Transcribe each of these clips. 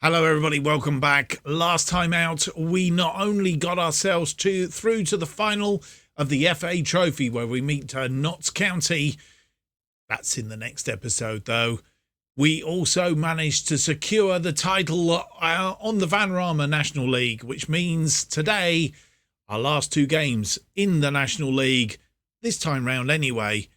Hello everybody, welcome back. Last time out, we not only got ourselves through to the final of the FA Trophy where we meet Notts County. That's in the next episode though. We also managed to secure the title on the Vanarama National League, which means today, our last two games in the National League, this time round anyway.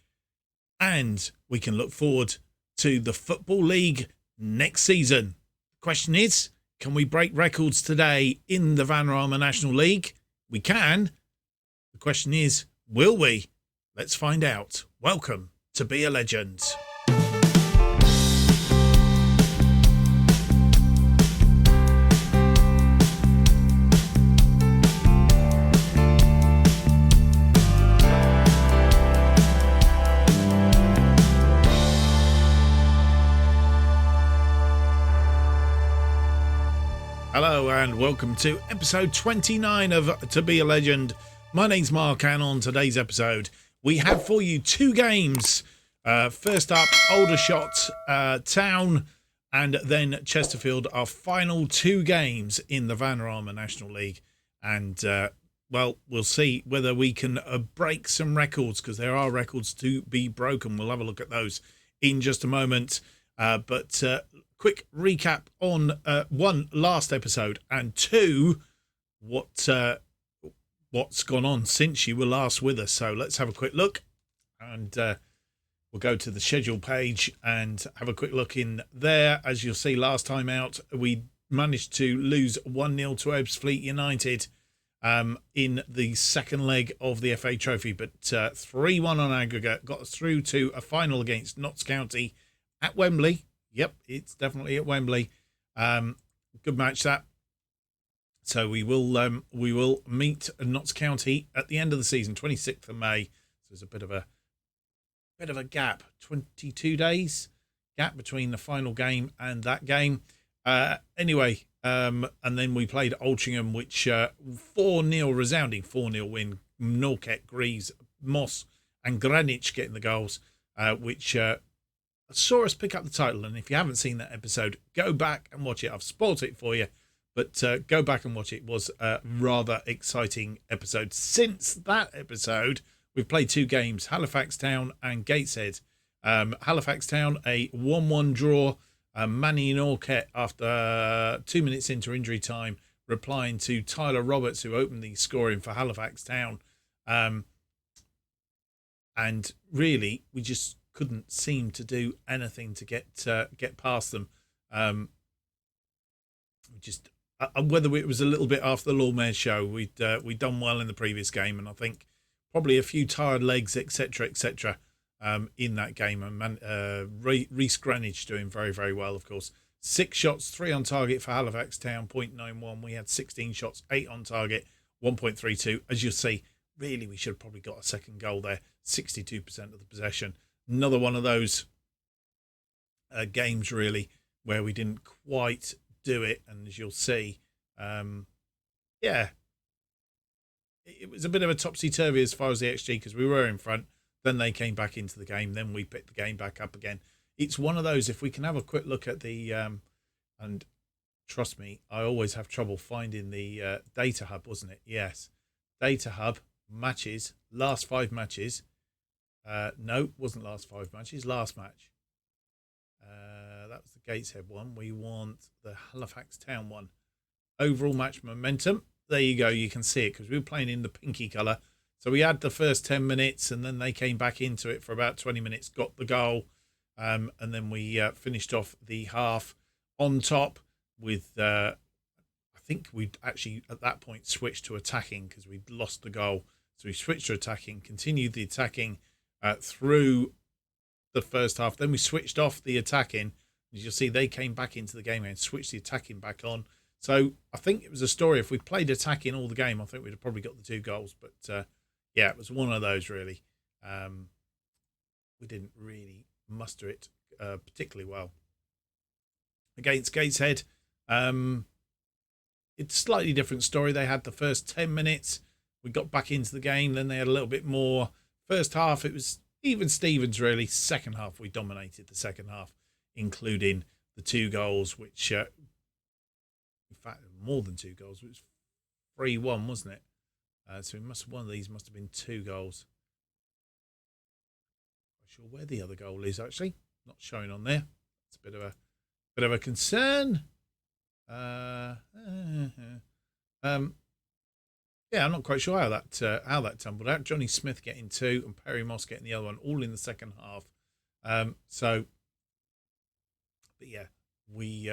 And we can look forward to the Football League next season. Question is, can we break records today in the Vanarama National League? We can. The question is, will we? Let's find out. Welcome to Be a Legend. Hello and welcome to episode 29 of To Be a Legend. My name's Mark and on today's episode we have for you two games. First up, Aldershot Town and then Chesterfield, our final two games in the Vanarama National League. And, well, we'll see whether we can break some records because there are records to be broken. We'll have a look at those in just a moment. But quick recap on one, last episode, and two, what's gone on since you were last with us. So let's have a quick look, and we'll go to the schedule page and have a quick look in there. As you'll see, last time out, we managed to lose 1-0 to Ebbsfleet United in the second leg of the FA Trophy, but 3-1 on aggregate got us through to a final against Notts County at Wembley. Yep, it's definitely at Wembley. Good match that. So we will meet Notts County at the end of the season, 26th of May. So there's a bit of a gap, 22 days gap between the final game and that game. Anyway, and then we played Altrincham, which 4-0, resounding 4-0 win. Norquette, Greaves, Moss, and Greenwich getting the goals, which saw us pick up the title. And if you haven't seen that episode, go back and watch it. I've spoiled it for you, but go back and watch it. It was a rather exciting episode. Since that episode, we've played two games, Halifax Town and Gateshead. Halifax Town, a 1-1 draw. Manny Norquette, after 2 minutes into injury time, replying to Tyler Roberts, who opened the scoring for Halifax Town. And really, we just couldn't seem to do anything to get past them. Just whether it was a little bit after the Lawmare show, we'd done well in the previous game, and I think probably a few tired legs, etc., in that game. And Reece Greenwich doing very, very well, of course. 6 shots, 3 on target for Halifax Town, 0.91. We had 16 shots, 8 on target, 1.32. As you'll see, really, we should have probably got a second goal there. 62% of the possession. Another one of those games, really, where we didn't quite do it. And as you'll see, yeah, it was a bit of a topsy-turvy as far as the XG, because we were in front. Then they came back into the game. Then we picked the game back up again. It's one of those, if we can have a quick look at the, and trust me, I always have trouble finding the data hub, wasn't it? Yes. Data hub, matches, last 5 matches. No, it wasn't last 5 matches. Last match. That was the Gateshead one. We want the Halifax Town one. Overall match momentum. There you go. You can see it because we were playing in the pinky colour. So we had the first 10 minutes and then they came back into it for about 20 minutes, got the goal. And then we finished off the half on top with, I think we'd actually at that point switched to attacking because we'd lost the goal. So we switched to attacking, continued the attacking through the first half. Then we switched off the attacking. As you'll see, they came back into the game and switched the attacking back on. So I think it was a story. If we played attacking all the game, I think we'd have probably got the 2 goals. But yeah, it was one of those really. We didn't really muster it particularly well. Against Gateshead, it's a slightly different story. They had the first 10 minutes. We got back into the game. Then they had a little bit more. First half, it was even Stevens, really. Second half, we dominated the second half, including the 2 goals, which fact, more than 2 goals. It was 3-1, wasn't it? So one of these must have been 2 goals. Not sure where the other goal is actually. Not showing on there. It's a bit of a concern. Yeah, I'm not quite sure how that tumbled out. Johnny Smith getting 2 and Perry Moss getting the other one, all in the second half. But yeah, we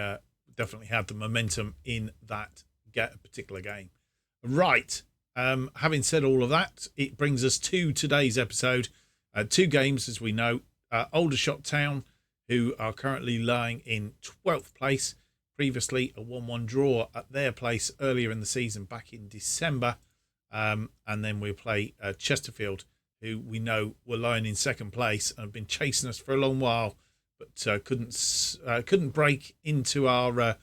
definitely had the momentum in that particular game. Right. Having said all of that, it brings us to today's episode. 2 games, as we know. Aldershot Town, who are currently lying in 12th place. Previously, a 1-1 draw at their place earlier in the season, back in December. And then we'll play Chesterfield, who we know were lying in 2nd place and have been chasing us for a long while, but couldn't break into our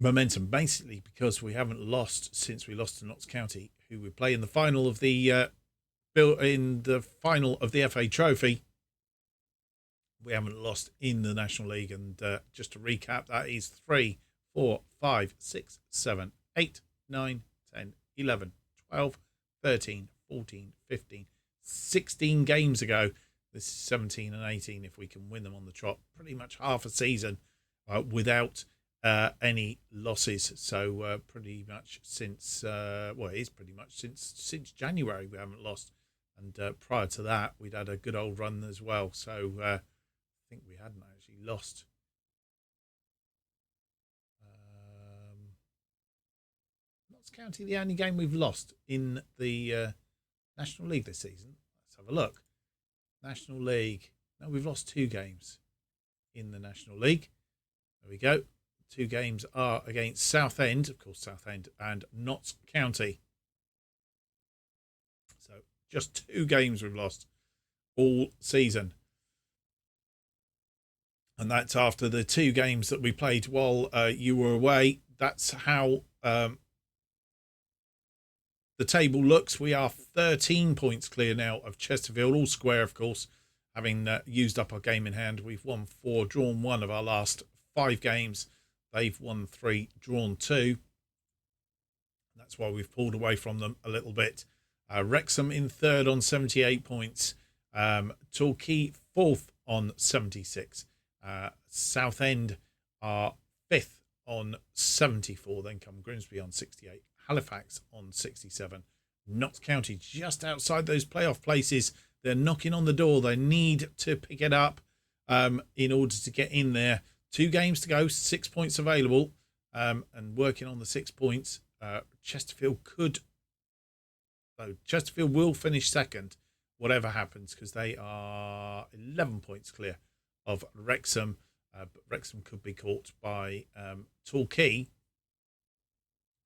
momentum, basically because we haven't lost since we lost to Notts County, who we play in the final of the FA Trophy. We haven't lost in the National League, and just to recap, that is 3, 4, 5, 6, 7, 8, 9, 10, 11, 12, 13, 14, 15, 16 games ago. This is 17 and 18 if we can win them on the trot. Pretty much half a season without any losses. So pretty much since since January we haven't lost, and prior to that we'd had a good old run as well. So I think we hadn't actually lost. Notts County, the only game we've lost in the National League this season. Let's have a look. National League. No, we've lost 2 games in the National League. There we go. 2 games are against Southend, of course, Southend and Notts County. So just 2 games we've lost all season. And that's after the 2 games that we played while you were away. That's how the table looks. We are 13 points clear now of Chesterfield, all square, of course, having used up our game in hand. We've won 4, drawn 1 of our last 5 games. They've won 3, drawn 2. That's why we've pulled away from them a little bit. Wrexham in 3rd on 78 points. Torquay 4th on 76. Southend are 5th on 74. Then come Grimsby on 68. Halifax on 67. Notts County just outside those playoff places. They're knocking on the door. They need to pick it up in order to get in there. 2 games to go, 6 points available, and working on the 6 points. Chesterfield will finish 2nd, whatever happens, because they are 11 points clear of Wrexham. But Wrexham could be caught by Torquay.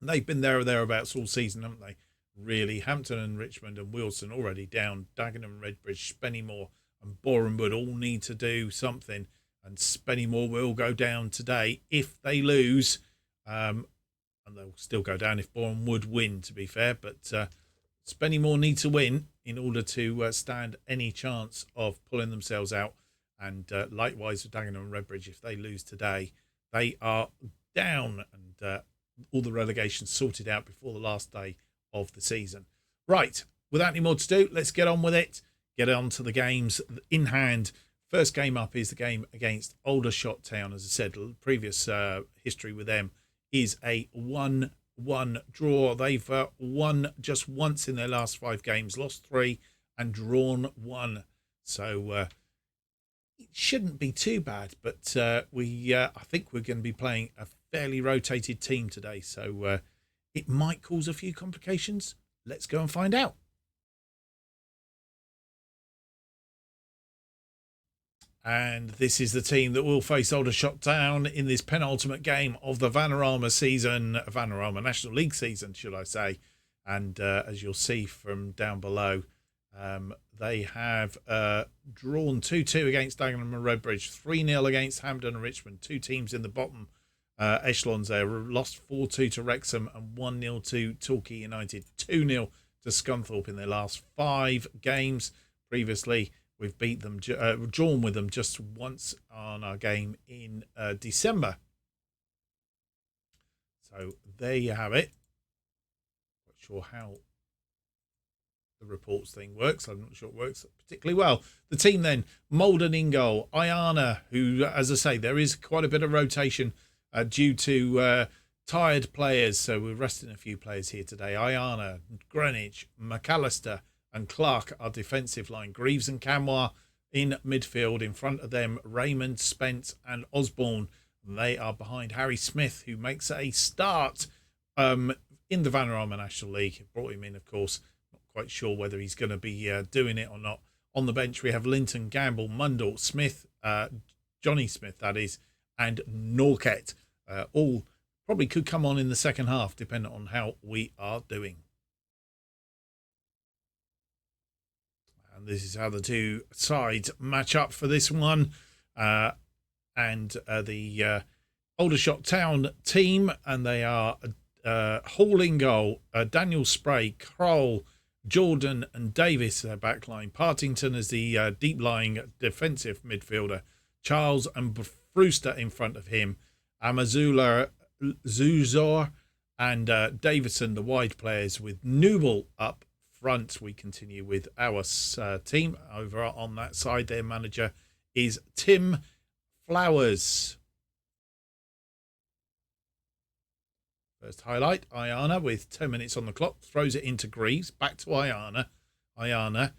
And they've been there or thereabouts all season, haven't they? Really, Hampton and Richmond and Wilson already down. Dagenham, Redbridge, Spennymoor and Borehamwood all need to do something. And Spennymoor will go down today if they lose. And they'll still go down if Borehamwood win, to be fair. But Spennymoor need to win in order to stand any chance of pulling themselves out. And likewise with Dagenham and Redbridge, if they lose today, they are down, and all the relegation sorted out before the last day of the season. Right, without any more to do, let's get on with it. Get on to the games in hand. First game up is the game against Aldershot Town. As I said, previous history with them is a 1-1 draw. They've won just once in their last 5 games, lost 3 and drawn 1. So it shouldn't be too bad, but I think we're going to be playing a fairly rotated team today, so it might cause a few complications. Let's go and find out. And this is the team that will face Aldershot Town in this penultimate game of the Vanarama National League season, should I say. And as you'll see from down below, they have drawn 2-2 against Dagenham and Redbridge, 3-0 against Hampden and Richmond, 2 teams in the bottom echelons there. Lost 4-2 to Wrexham and 1-0 to Torquay United, 2-0 to Scunthorpe in their last 5 games. Previously, we've beat them, drawn with them just once on our game in December. So there you have it. Not sure how the reports thing works. I'm not sure it works particularly well. The team then, Malden in goal. Ayana, who, as I say, there is quite a bit of rotation due to tired players. So we're resting a few players here today. Ayana, Greenwich, McAllister and Clark are defensive line. Greaves and Camois in midfield. In front of them, Raymond, Spence and Osborne. They are behind Harry Smith, who makes a start in the Vanarama National League. Brought him in, of course. Not quite sure whether he's going to be doing it or not. On the bench, we have Linton, Gamble, Mundell, Smith, Johnny Smith, that is, and Norket. All probably could come on in the second half, depending on how we are doing. And this is how the two sides match up for this one. The Aldershot Town team, and they are Hall in goal, Daniel Spray, Kroll, Jordan and Davis, their backline. Partington as the deep-lying defensive midfielder. Charles and Brewster in front of him. Amazula, Zuzor and Davison, the wide players, with Newell up front. We continue with our team over on that side. Their manager is Tim Flowers. First highlight, Ayana with 10 minutes on the clock. Throws it into Greaves. Back to Ayana. Ayana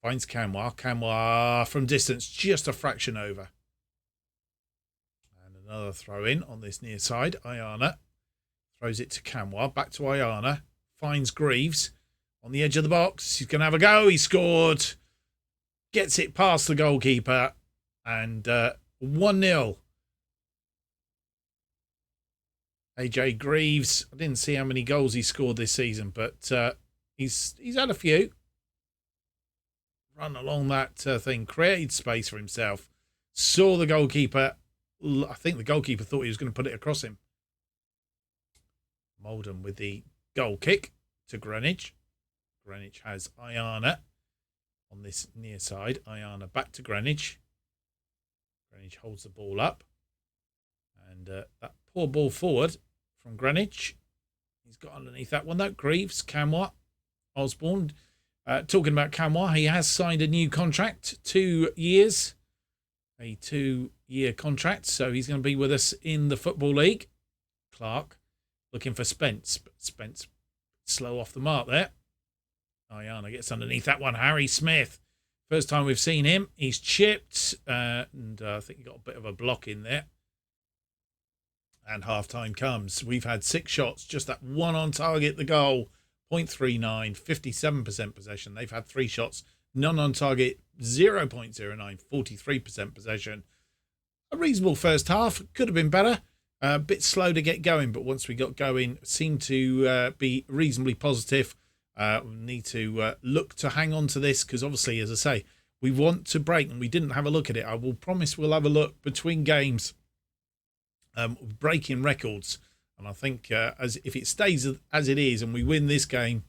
finds Camois. Camois from distance, just a fraction over. And another throw in on this near side. Ayana throws it to Camois. Back to Ayana. Finds Greaves on the edge of the box. He's going to have a go. He scored. Gets it past the goalkeeper. And 1-0. AJ Greaves. I didn't see how many goals he scored this season, but he's had a few. Run along that thing, created space for himself. Saw the goalkeeper. I think the goalkeeper thought he was going to put it across him. Malden with the goal kick to Greenwich. Greenwich has Ayana on this near side. Ayana back to Greenwich. Greenwich holds the ball up. And that poor ball forward from Greenwich. He's got underneath that one, though. Greaves, Camois, Osborne. Talking about Camois, he has signed a new contract, 2 years. A 2-year contract, so he's going to be with us in the Football League. Clark looking for Spence, but Spence slow off the mark there. Ayana gets underneath that one. Harry Smith. First time we've seen him. He's chipped, and I think he got a bit of a block in there. And half-time comes. We've had 6 shots, just that one on target, the goal. 0.39, 57% possession. They've had 3 shots, none on target, 0.09, 43% possession. A reasonable first half. Could have been better. A bit slow to get going, but once we got going, seemed to be reasonably positive. We need to look to hang on to this because obviously, as I say, we want to break, and we didn't have a look at it. I will promise we'll have a look between games. Breaking records, and I think as if it stays as it is and we win this game,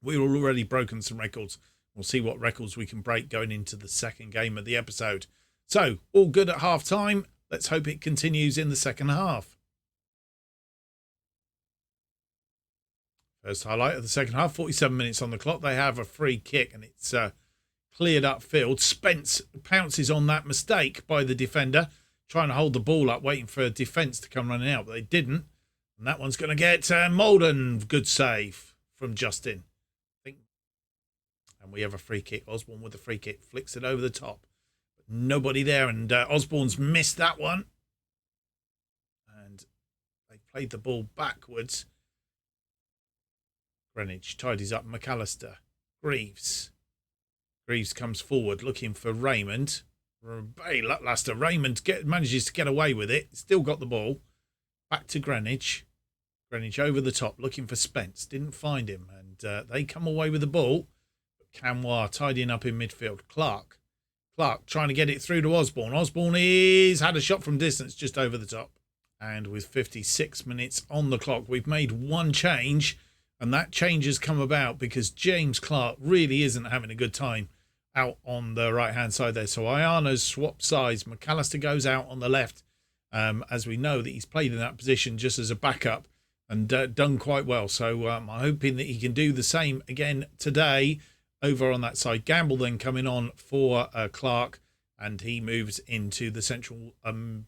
we've already broken some records. We'll see what records we can break going into the second game of the episode. So all good at half time. Let's hope it continues in the second half. First highlight of the second half, 47 minutes on the clock. They have a free kick and it's cleared upfield. Spence pounces on that mistake by the defender, trying to hold the ball up, waiting for defence to come running out, but they didn't. And that one's going to get Malden. Good save from Justin. And we have a free kick. Osborne with the free kick. Flicks it over the top. But nobody there, and Osborne's missed that one. And they played the ball backwards. Greenwich tidies up McAllister. Greaves. Greaves comes forward looking for Raymond. Very lackluster. Raymond manages to get away with it. Still got the ball. Back to Greenwich. Greenwich over the top looking for Spence. Didn't find him. And they come away with the ball. But Camois tidying up in midfield. Clark trying to get it through to Osborne. Osborne had a shot from distance just over the top. And with 56 minutes on the clock, we've made one change. And that change has come about because James Clark really isn't having a good time out on the right-hand side there. So Ayana's swapped sides. McAllister goes out on the left as we know that he's played in that position just as a backup and done quite well. So I'm hoping that he can do the same again today over on that side. Gamble then coming on for Clark, and he moves into the central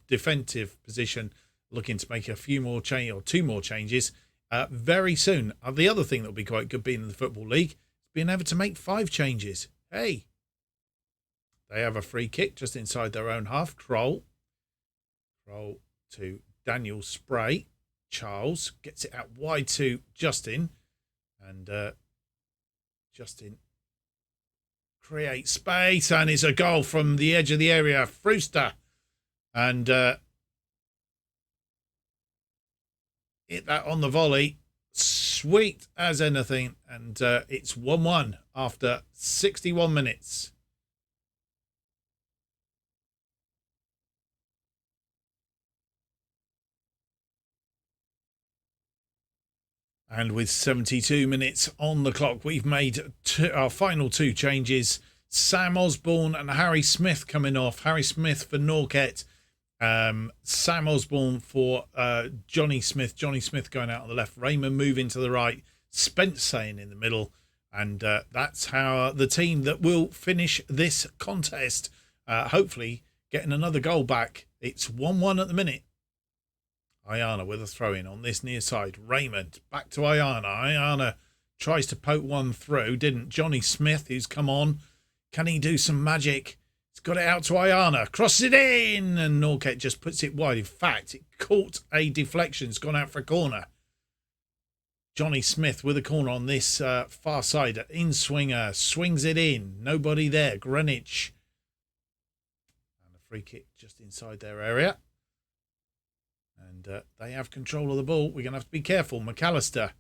defensive position, looking to make a few more or two more changes very soon. The other thing that will be quite good being in the Football League is being able to make 5 changes. Hey, they have a free kick just inside their own half. Kroll to Daniel Spray. Charles gets it out wide to Justin, and Justin creates space, and it's a goal from the edge of the area. Frewster, and hit that on the volley, sweet as anything, and it's 1-1 after 61 minutes. And with 72 minutes on the clock, we've made our final 2 changes. Sam Osborne and Harry Smith coming off. Harry Smith for Norket. Sam Osborne for Johnny Smith. Johnny Smith going out on the left. Raymond moving to the right. Spence staying in the middle. And that's how the team that will finish this contest, hopefully getting another goal back. It's 1-1 at the minute. Ayana with a throw-in on this near side. Raymond back to Ayana. Ayana tries to poke one through. Didn't. Johnny Smith, who's come on. Can he do some magic? He's got it out to Ayana. Crosses it in. And Norket just puts it wide. In fact, it caught a deflection. It's gone out for a corner. Johnny Smith with a corner on this far side. In-swinger. Swings it in. Nobody there. Greenwich. And a free kick just inside their area. And they have control of the ball. We're going to have to be careful. McAllister,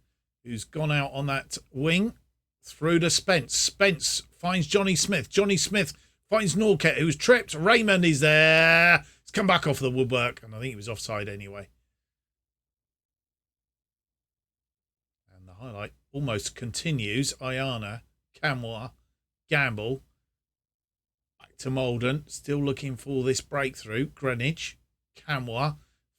who's gone out on that wing, through to Spence. Spence finds Johnny Smith. Johnny Smith finds Norket, who's tripped. Raymond is there. He's come back off the woodwork, and I think he was offside anyway. And the highlight almost continues. Ayana, Camwa, Gamble, back to Malden. Still looking for this breakthrough. Greenwich, Camwa.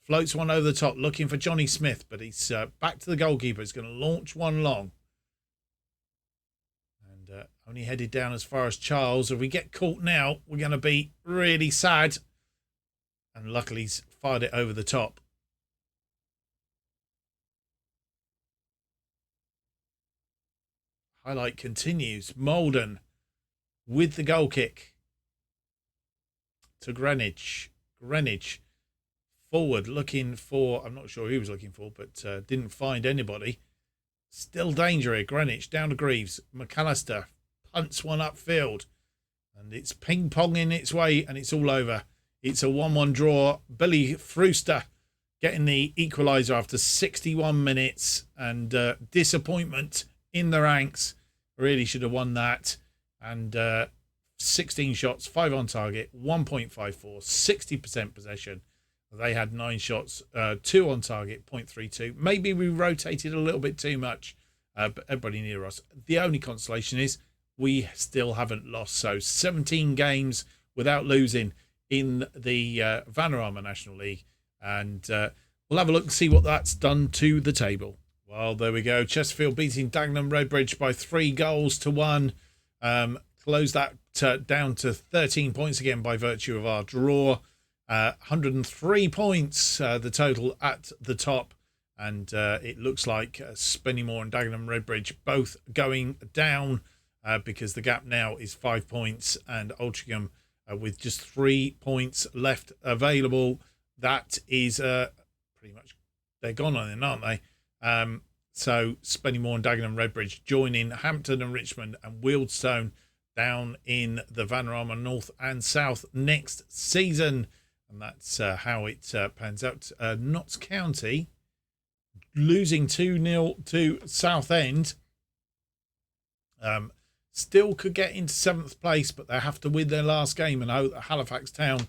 Floats one over the top, looking for Johnny Smith, but he's back to the goalkeeper. He's going to launch one long. And only headed down as far as Charles. If we get caught now, we're going to be really sad. And luckily, he's fired it over the top. Highlight continues. Malden with the goal kick to Greenwich. Greenwich. Forward looking for, I'm not sure who he was looking for, but didn't find anybody. Still danger here. Greenwich down to Greaves. McAllister punts one upfield. And it's ping-ponging its way, and it's all over. It's a 1-1 draw. Billy Frewster getting the equaliser after 61 minutes. And disappointment in the ranks. Really should have won that. And 16 shots, 5 on target, 1.54, 60% possession. They had 9 shots, 2 on target, 0.32. Maybe we rotated a little bit too much, but everybody near us. The only consolation is we still haven't lost. So 17 games without losing in the Vanarama National League. And we'll have a look and see what that's done to the table. Well, there we go. Chesterfield beating Dagenham Redbridge by 3-1. Close that down to 13 points again by virtue of our draw. 103 points, the total at the top, and it looks like Spennymoor and Dagenham Redbridge both going down because the gap now is 5 points, and Altrincham with just 3 points left available. That is pretty much, they're gone on then, aren't they? So Spennymoor and Dagenham Redbridge joining Hampton and Richmond and Wealdstone down in the Vanarama North and South next season. And that's how it pans out. Notts County losing 2-0 to Southend. Still could get into 7th place, but they have to win their last game and hope that Halifax Town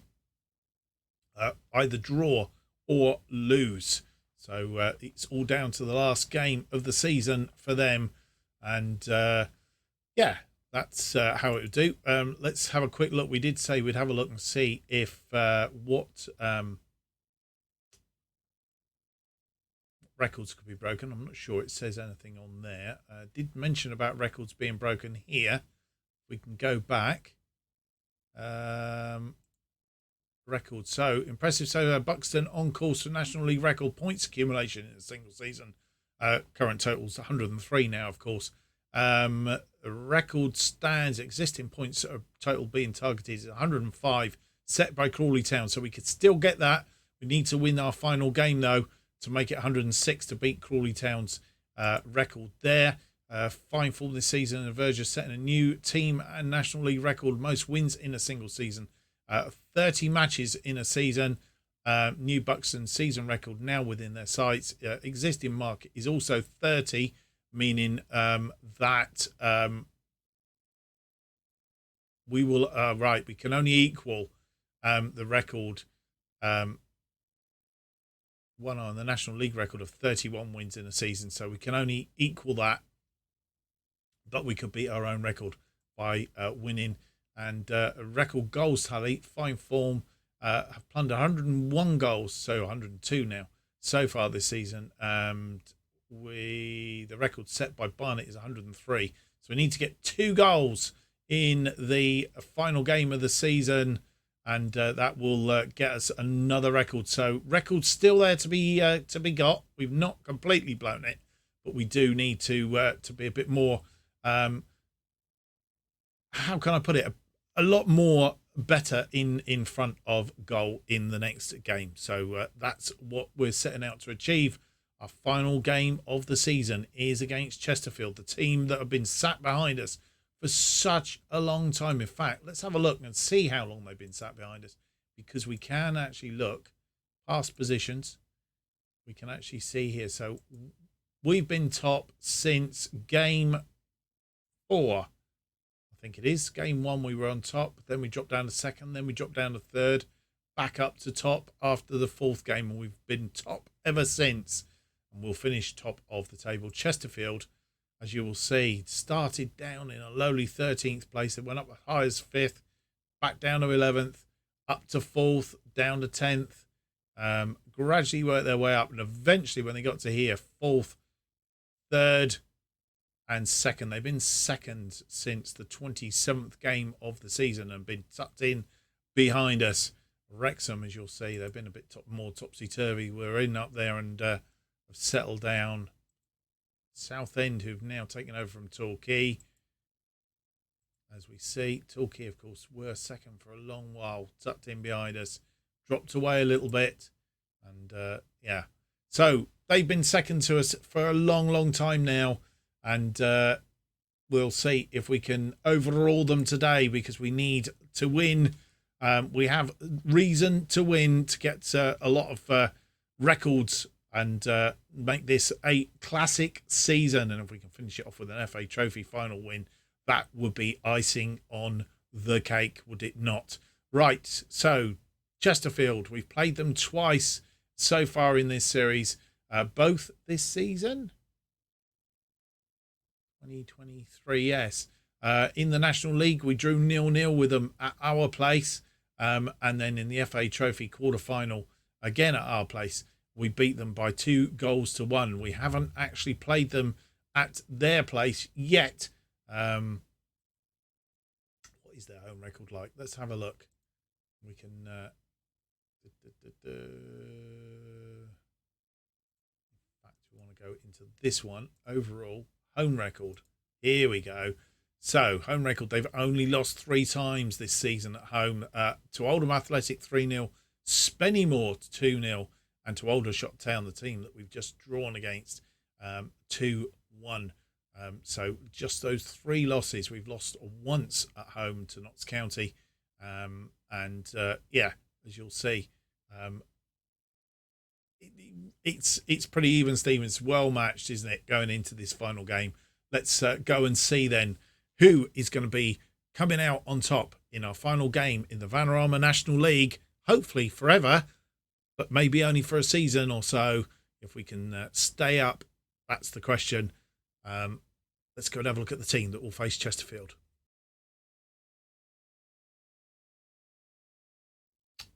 either draw or lose. So it's all down to the last game of the season for them. And yeah, that's how it would do. Let's have a quick look. We did say we'd have a look and see if what records could be broken. I'm not sure it says anything on there. Did mention about records being broken here. We can go back. Records. So impressive. So Buxton on course for National League record points accumulation in a single season. Current totals 103 now, of course. Record stands, existing points total being targeted is 105, set by Crawley Town. So we could still get that. We need to win our final game, though, to make it 106 to beat Crawley Town's record there. Fine form this season, and Verger setting a new team and National League record, most wins in a single season. 30 matches in a season. New Buxton season record now within their sights. Existing mark is also 30, meaning that we will we can only equal the record one on the National League record of 31 wins in a season. So we can only equal that, but we could beat our own record by winning. And record goals tally, fine form, have plundered 101 goals, so 102 now so far this season. The record set by Barnet is 103, so we need to get 2 goals in the final game of the season, and that will get us another record. So record's still there to be got. We've not completely blown it, but we do need to be a bit more. How can I put it? A lot more better in front of goal in the next game. So that's what we're setting out to achieve. Our final game of the season is against Chesterfield, the team that have been sat behind us for such a long time. In fact, let's have a look and see how long they've been sat behind us, because we can actually look past positions. We can actually see here. So we've been top since game 4. I think it is. Game 1 we were on top, then we dropped down to second, then we dropped down to third, back up to top after the 4th game, and we've been top ever since, and we'll finish top of the table. Chesterfield, as you will see, started down in a lowly 13th place. It went up as high as 5th, back down to 11th, up to 4th, down to 10th, gradually worked their way up, and eventually when they got to here, 4th, 3rd, and 2nd. They've been 2nd since the 27th game of the season and been tucked in behind us. Wrexham, as you'll see, they've been a bit more topsy-turvy. We're in up there and have settled down. Southend, who've now taken over from Torquay. As we see, Torquay, of course, were 2nd for a long while, tucked in behind us, dropped away a little bit. And, so they've been 2nd to us for a long, long time now. And we'll see if we can overrule them today, because we need to win. We have reason to win to get a lot of records and make this a classic season. And if we can finish it off with an FA Trophy final win, that would be icing on the cake, would it not? Right, so Chesterfield, we've played them twice so far in this series, both this season. 2023, yes. In the National League, we drew 0-0 with them at our place. And then in the FA Trophy quarter-final, again at our place, we beat them by 2-1. We haven't actually played them at their place yet. What is their home record like? Let's have a look. We can... In fact, we want to go into this one. Overall home record. Here we go. So, home record, they've only lost 3 times this season at home. To Oldham Athletic 3-0, Spennymoor 2-0, and to Aldershot Town, the team that we've just drawn against, 2-1. So just those 3 losses. We've lost once at home to Notts County. As you'll see, it's pretty even, Stephen. It's well matched, isn't it, going into this final game? Let's go and see then who is going to be coming out on top in our final game in the Vanarama National League, hopefully forever, but maybe only for a season or so. If we can stay up, that's the question. Let's go and have a look at the team that will face Chesterfield.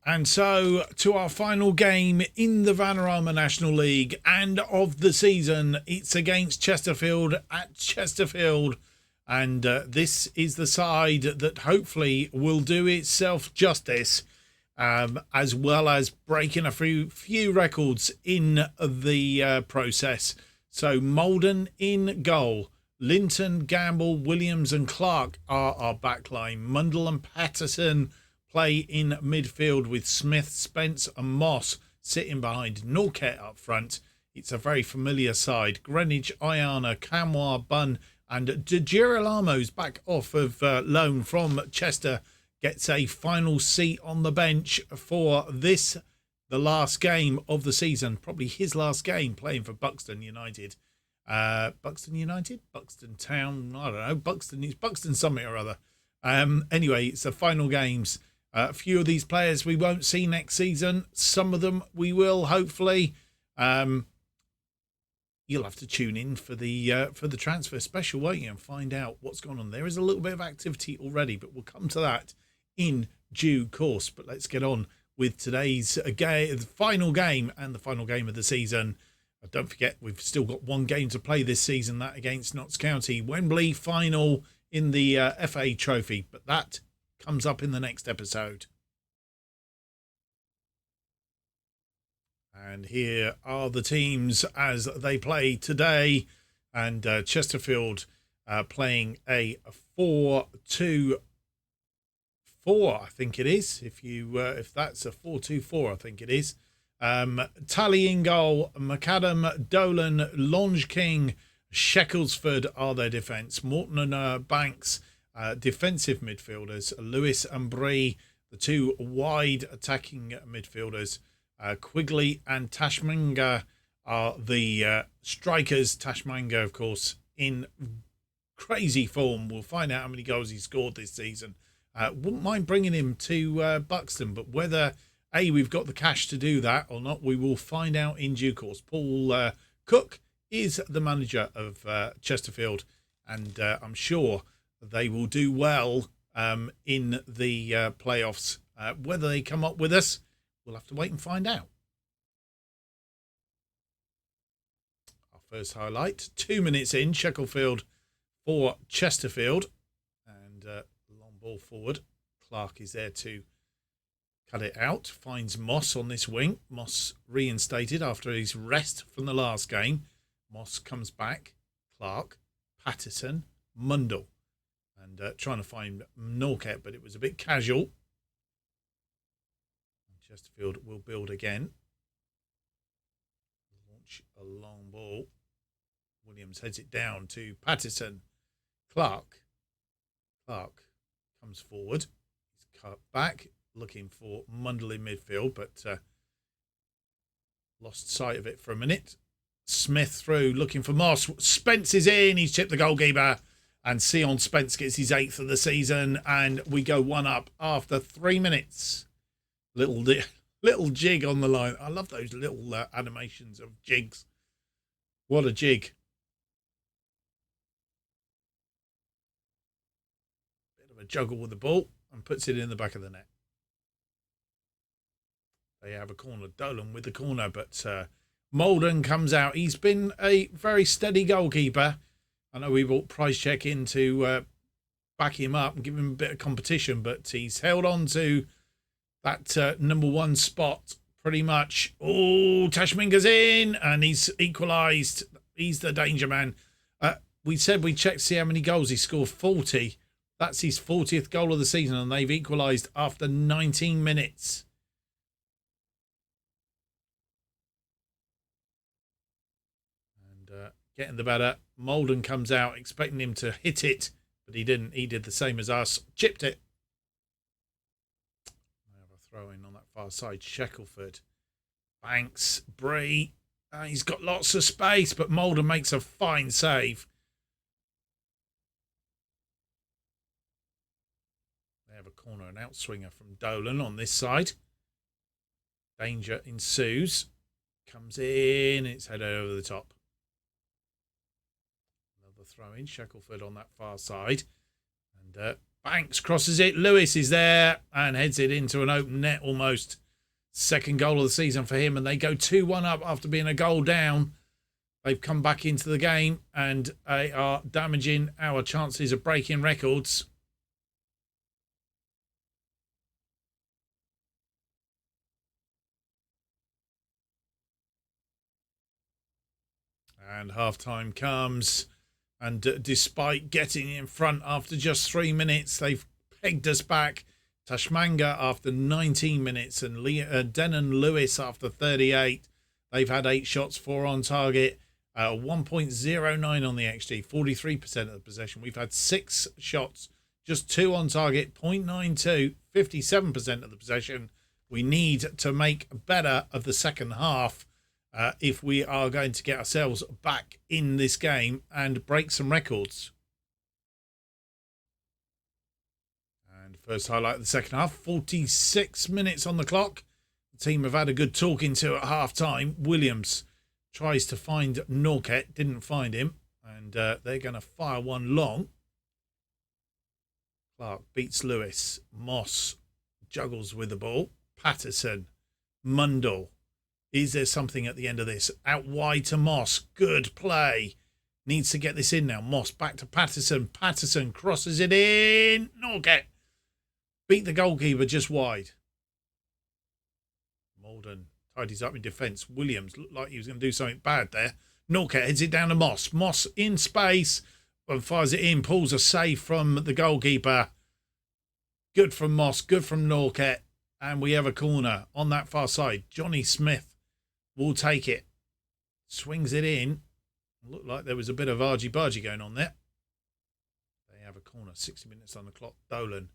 And so to our final game in the Vanarama National League and of the season. It's against Chesterfield at Chesterfield. And this is the side that hopefully will do itself justice, as well as breaking a few records in the process. So Malden in goal. Linton, Gamble, Williams and Clark are our backline. Mundell and Patterson play in midfield with Smith, Spence and Moss sitting behind Norquette up front. It's a very familiar side. Greenwich, Ayana, Camwa, Bunn and De Girolamo's back off of loan from Chester gets a final seat on the bench for this, the last game of the season. Probably his last game playing for Buxton United. Buxton United? Buxton Town? I don't know. Buxton something or other. Anyway, it's the final games. A few of these players we won't see next season. Some of them we will, hopefully. You'll have to tune in for the transfer special, won't you, and find out what's going on. There is a little bit of activity already, but we'll come to that in due course. But let's get on with today's final game and the final game of the season. Don't forget, we've still got one game to play this season, that against Notts County. Wembley final in the FA Trophy, but that comes up in the next episode. And here are the teams as they play today. And Chesterfield playing a 4-2-4, I think it is. If that's a 4-2-4, I think it is. Tally in goal, McAdam, Dolan, Longe King, Shecklesford are their defence. Morton and Banks, defensive midfielders. Lewis and Bree, the two wide attacking midfielders. Quigley and Tashmanga are the strikers. Tashmanga, of course, in crazy form. We'll find out how many goals he scored this season. Wouldn't mind bringing him to Buxton, but whether we've got the cash to do that or not, we will find out in due course. Paul Cook is the manager of Chesterfield, and I'm sure they will do well in the playoffs. Whether they come up with us, we'll have to wait and find out. Our first highlight, 2 minutes in, Chesterfield for Chesterfield. And long ball forward. Clark is there to cut it out. Finds Moss on this wing. Moss reinstated after his rest from the last game. Moss comes back. Clark, Patterson, Mundell. And trying to find Norquette, but it was a bit casual. Chesterfield will build again. Launch a long ball. Williams heads it down to Patterson. Clark comes forward. He's cut back, looking for Mundell in midfield, but lost sight of it for a minute. Smith through, looking for Moss. Spence is in. He's chipped the goalkeeper. And Sion Spence gets his 8th of the season. And we go one up after 3 minutes. Little jig on the line. I love those little animations of jigs. What a jig. Bit of a juggle with the ball and puts it in the back of the net. They have a corner. Dolan with the corner, but Malden comes out. He's been a very steady goalkeeper. I know we brought Price Check in to back him up and give him a bit of competition, but he's held on to that number one spot pretty much. Oh, Tashminga's in and he's equalised. He's the danger man. We said we checked to see how many goals he scored. 40. That's his 40th goal of the season, and they've equalised after 19 minutes. And getting the better. Malden comes out expecting him to hit it, but he didn't. He did the same as us. Chipped it. Throw in on that far side. Sheckleford, Banks, Bree. He's got lots of space, but Malden makes a fine save. They have a corner, an outswinger from Dolan on this side. Danger ensues. Comes in. It's headed over the top. Another throw in. Sheckleford on that far side. And Banks crosses it. Lewis is there and heads it into an open net almost. Second goal of the season for him, and they go 2-1 up after being a goal down. They've come back into the game and they are damaging our chances of breaking records. And half-time comes. And despite getting in front after just 3 minutes, they've pegged us back. Tashmanga after 19 minutes and Denon Lewis after 38. They've had 8 shots, 4 on target, 1.09 on the XG, 43% of the possession. We've had 6 shots, just 2 on target, 0.92, 57% of the possession. We need to make better of the second half if we are going to get ourselves back in this game and break some records. And first highlight of the second half, 46 minutes on the clock. The team have had a good talking to at half time. Williams tries to find Norket, didn't find him, and they're going to fire one long. Clark beats Lewis. Moss juggles with the ball. Patterson, Mundell. Is there something at the end of this? Out wide to Moss. Good play. Needs to get this in now. Moss back to Patterson. Patterson crosses it in. Norket beat the goalkeeper just wide. Malden tidies up in defence. Williams looked like he was going to do something bad there. Norket heads it down to Moss. Moss in space and fires it in. Pulls a save from the goalkeeper. Good from Moss. Good from Norket. And we have a corner on that far side. Johnny Smith will take it. Swings it in. Looked like there was a bit of argy-bargy going on there. They have a corner. 60 minutes on the clock. Dolan.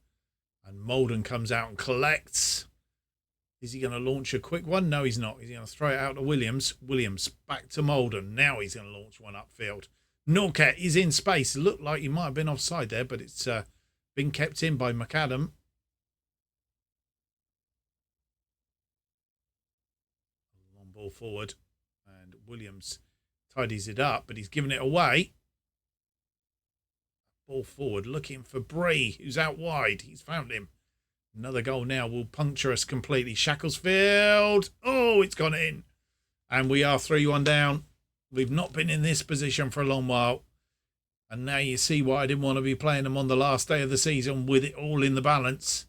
And Malden comes out and collects. Is he going to launch a quick one? No, he's not. He's going to throw it out to Williams. Williams back to Malden. Now he's going to launch one upfield. Norket is in space. Looked like he might have been offside there, but it's been kept in by McAdam. Long ball forward. And Williams tidies it up, but he's given it away. Ball forward, looking for Bree, who's out wide. He's found him. Another goal now will puncture us completely. Shacklesfield. Oh, it's gone in. And we are 3-1 down. We've not been in this position for a long while. And now you see why I didn't want to be playing them on the last day of the season with it all in the balance.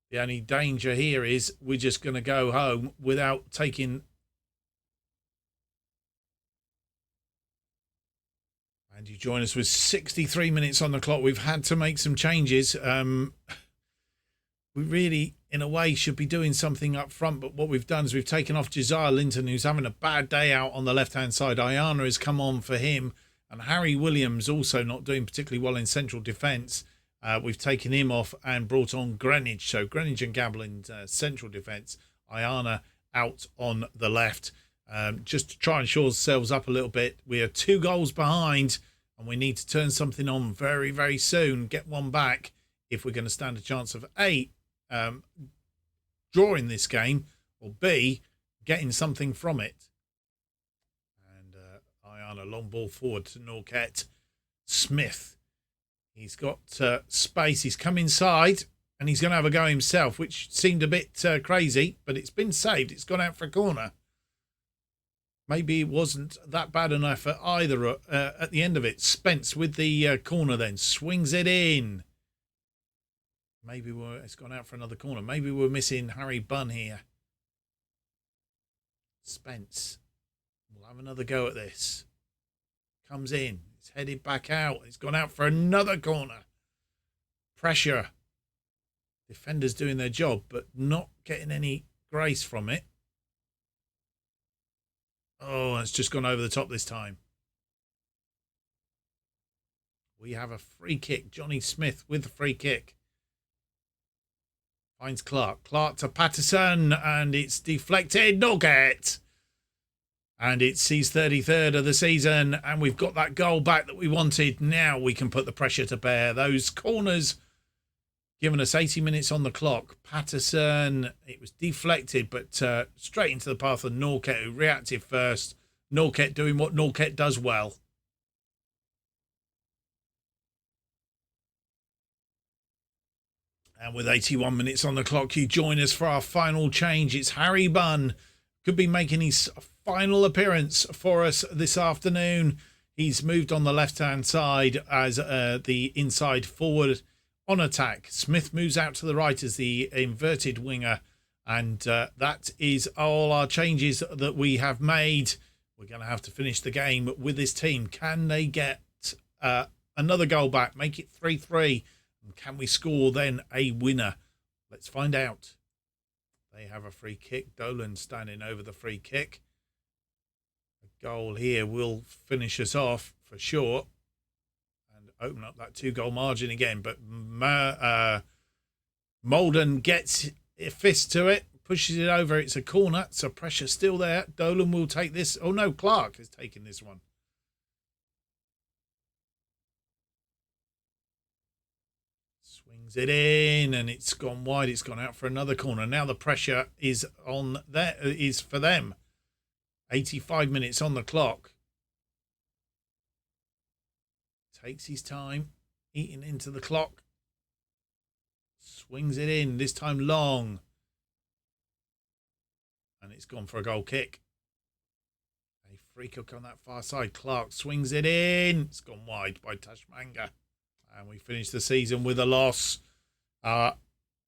The only danger here is we're just going to go home without taking... And you join us with 63 minutes on the clock. We've had to make some changes. We really, in a way, should be doing something up front. But what we've done is we've taken off Josiah Linton, who's having a bad day out on the left-hand side. Ayana has come on for him. And Harry Williams also not doing particularly well in central defence. We've taken him off and brought on Greenwich. So Greenwich and Gabble in central defence. Ayana out on the left. Just to try and shore ourselves up a little bit. We are 2 goals behind. And we need to turn something on very, very soon. Get one back if we're going to stand a chance of A, drawing this game, or B, getting something from it. And Ayana, long ball forward to Norket. Smith. He's got space. He's come inside and he's going to have a go himself, which seemed a bit crazy, but it's been saved. It's gone out for a corner. Maybe it wasn't that bad an effort either at the end of it. Spence with the corner then. Swings it in. Maybe it's gone out for another corner. Maybe we're missing Harry Bunn here. Spence will have another go at this. Comes in. It's headed back out. It's gone out for another corner. Pressure. Defenders doing their job, but not getting any grace from it. Oh, it's just gone over the top this time. We have a free kick. Johnny Smith with the free kick. Finds Clark. Clark to Patterson. And it's deflected. Norket. And it's his 33rd of the season. And we've got that goal back that we wanted. Now we can put the pressure to bear. Those corners giving us 80 minutes on the clock. Patterson, it was deflected, but straight into the path of Norket, who reacted first. Norket doing what Norket does well. And with 81 minutes on the clock, you join us for our final change. It's Harry Bunn. Could be making his final appearance for us this afternoon. He's moved on the left-hand side as the inside forward on attack. Smith moves out to the right as the inverted winger. And that is all our changes that we have made. We're going to have to finish the game with this team. Can they get another goal back, make it 3-3? And can we score then a winner? Let's find out. They have a free kick. Dolan standing over the free kick. A goal here will finish us off for sure and open up that 2-goal margin again. But Molden gets a fist to it, pushes it over. It's a corner, so pressure still there. Dolan will take this. Oh no, Clark is taking this one. Swings it in and it's gone wide. It's gone out for another corner. Now the pressure is on there, is for them. 85 minutes on the clock. Takes his time, eating into the clock. Swings it in, this time long. And it's gone for a goal kick. A free kick on that far side. Clark swings it in. It's gone wide by Tashmanga. And we finish the season with a loss.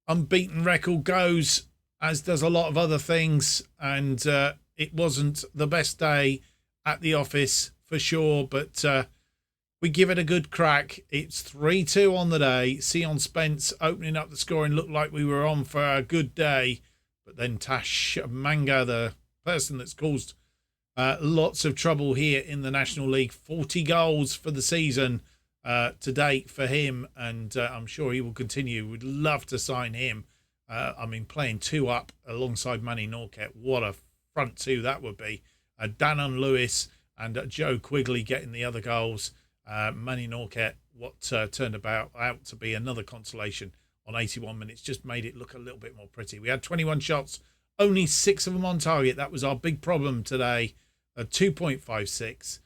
Unbeaten record goes, as does a lot of other things. And it wasn't the best day at the office for sure. But we give it a good crack. It's 3-2 on the day. Sion Spence opening up the scoring. Looked like we were on for a good day. But then Tash Manga, the person that's caused lots of trouble here in the National League. 40 goals for the season to date for him. And I'm sure he will continue. We'd love to sign him. I mean, playing 2 up alongside Manny Norquette. What a front 2 that would be. Danon Lewis and Joe Quigley getting the other goals. Manny Norquette, what turned out to be another consolation on 81 minutes, just made it look a little bit more pretty. We had 21 shots, only 6 of them on target. That was our big problem today. 2.56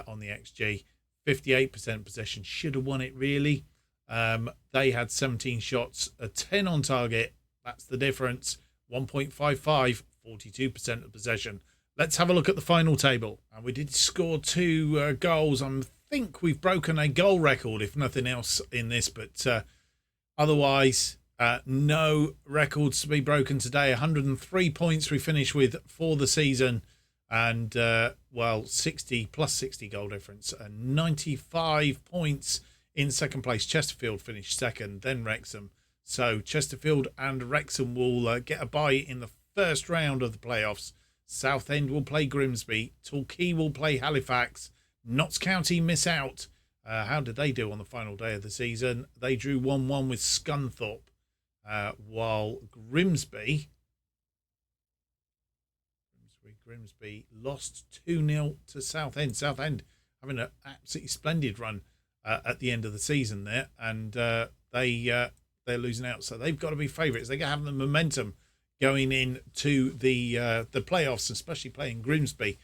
on the XG, 58% possession. Should have won it really. They had 17 shots, 10 on target. That's the difference. 1.55, 42% of possession. Let's have a look at the final table. And we did score 2 goals. I think we've broken a goal record, if nothing else, in this. But otherwise, no records to be broken today. 103 points we finish with for the season. And, well, 60 plus 60 goal difference. 95 points in second place. Chesterfield finished second, then Wrexham. So Chesterfield and Wrexham will get a bye in the first round of the playoffs. Southend will play Grimsby. Torquay will play Halifax. Notts County miss out. How did they do on the final day of the season? They drew 1-1 with Scunthorpe, while Grimsby lost 2-0 to Southend. Southend having an absolutely splendid run at the end of the season there, and they're losing out. So they've got to be favourites. They have the momentum going into the playoffs, especially playing Grimsby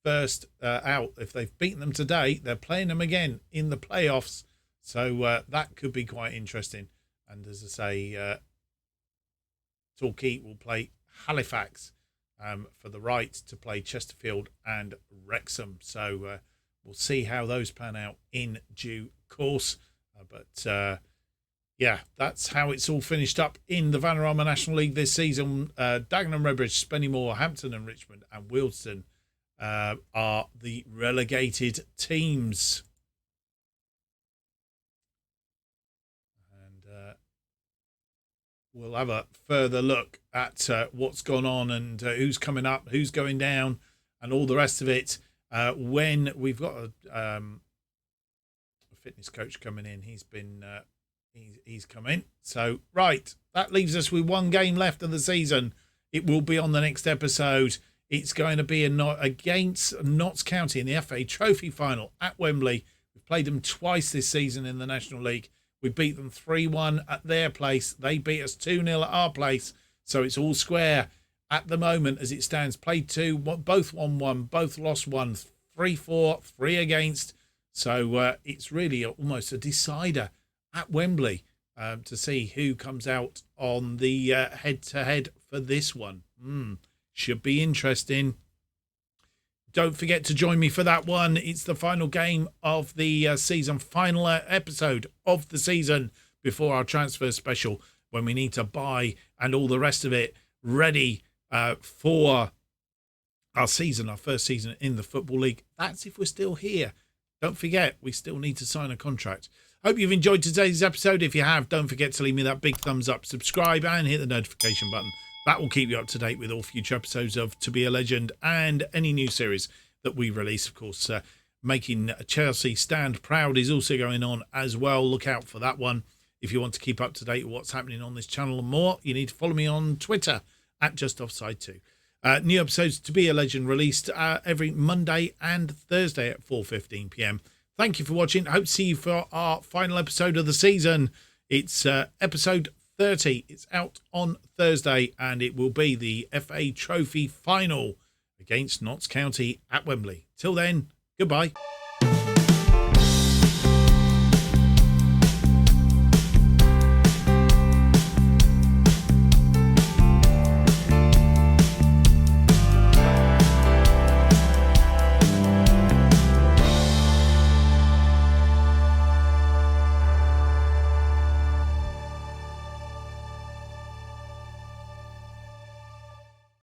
first out. If they've beaten them today, they're playing them again in the playoffs. So that could be quite interesting. And as I say, Torquay will play Halifax for the right to play Chesterfield and Wrexham. So we'll see how those pan out in due course. Yeah, that's how it's all finished up in the Vanarama National League this season. Dagenham, Redbridge, Spennymoor, Hampton and Richmond and Wealdstone are the relegated teams. And we'll have a further look at what's gone on and who's coming up, who's going down and all the rest of it when we've got a fitness coach coming in. He's been... He's come in. So, right, that leaves us with 1 game left of the season. It will be on the next episode. It's going to be against Notts County in the FA Trophy final at Wembley. We've played them twice this season in the National League. We beat them 3-1 at their place. They beat us 2-0 at our place. So it's all square at the moment as it stands. Played 2, both won 1, both lost 1, 3-4, 3 against. So it's really almost a decider at Wembley. to see who comes out on the head-to-head for this one. Should be interesting. Don't forget to join me for that one. It's the final game of the season, final episode of the season before our transfer special, when we need to buy and all the rest of it ready for our season, our first season in the Football League. That's if we're still here. Don't forget, we still need to sign a contract. Hope you've enjoyed today's episode. If you have, don't forget to leave me that big thumbs up, subscribe, and hit the notification button. That will keep you up to date with all future episodes of To Be a Legend and any new series that we release. Of course, making Chelsea stand proud is also going on as well. Look out for that one. If you want to keep up to date with what's happening on this channel and more, you need to follow me on Twitter at JustOffsideToo. New episodes To Be a Legend released every Monday and Thursday at 4:15 p.m. Thank you for watching. Hope to see you for our final episode of the season. It's episode 30. It's out on Thursday, and it will be the FA Trophy final against Notts County at Wembley. Till then, goodbye.